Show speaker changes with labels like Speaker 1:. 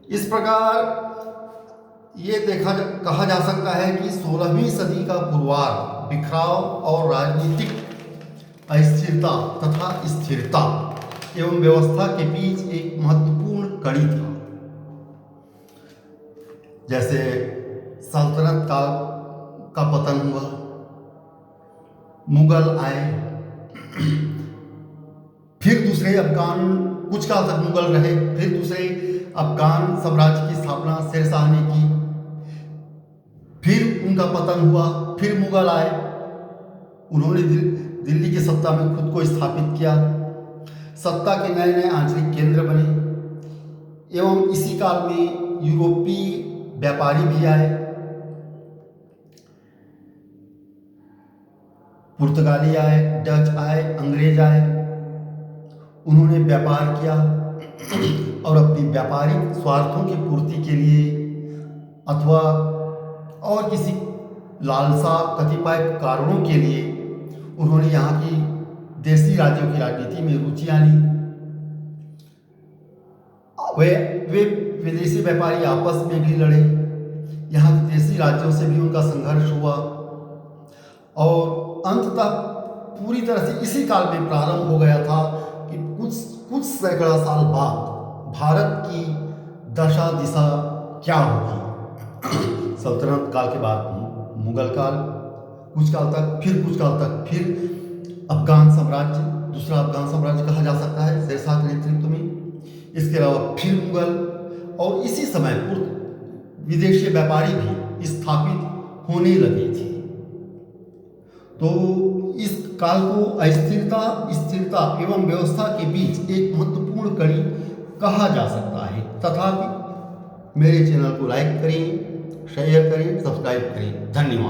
Speaker 1: इस प्रकार ये कहा जा सकता है कि 16वीं सदी का पुरवार बिखराव और राजनीतिक अस्थिरता तथा स्थिरता एवं व्यवस्था के बीच एक महत्वपूर्ण कड़ी था। जैसे सल्तनत काल का पतन हुआ, मुगल आए, फिर दूसरे अफगान, कुछ काल तक मुगल रहे, फिर दूसरे अफगान साम्राज्य की स्थापना शेरशाह ने की, फिर उनका पतन हुआ, फिर मुगल आए, उन्होंने दिल्ली की सत्ता में खुद को स्थापित किया, सत्ता के नए नए आंचलिक केंद्र बने एवं इसी काल में यूरोपीय व्यापारी भी आए, पुर्तगाली आए, डच आए, अंग्रेज आए, उन्होंने व्यापार किया और अपनी व्यापारिक स्वार्थों की पूर्ति के लिए अथवा और किसी लालसा कतिपय कारणों के लिए उन्होंने यहाँ की देशी राज्यों की राजनीति में रुचियाँ ली। वे विदेशी व्यापारी आपस में भी लड़े, यहाँ के देशी राज्यों से भी उनका संघर्ष हुआ और अंततः पूरी तरह से इसी काल में प्रारंभ हो गया था कि कुछ सैकड़ा साल बाद भारत की दशा दिशा क्या होगी। सल्तनत काल के बाद मुगल काल, कुछ काल तक फिर अफगान साम्राज्य, दूसरा अफगान साम्राज्य कहा जा सकता है शेरशाह के नेतृत्व में, इसके अलावा फिर मुगल, और इसी समय विदेशी व्यापारी भी स्थापित होने लगे थे। तो इस काल को अस्थिरता, स्थिरता एवं व्यवस्था के बीच एक महत्वपूर्ण कड़ी कहा जा सकता है। तथापि मेरे चैनल को लाइक करें, शेयर करें, सब्सक्राइब करें। धन्यवाद।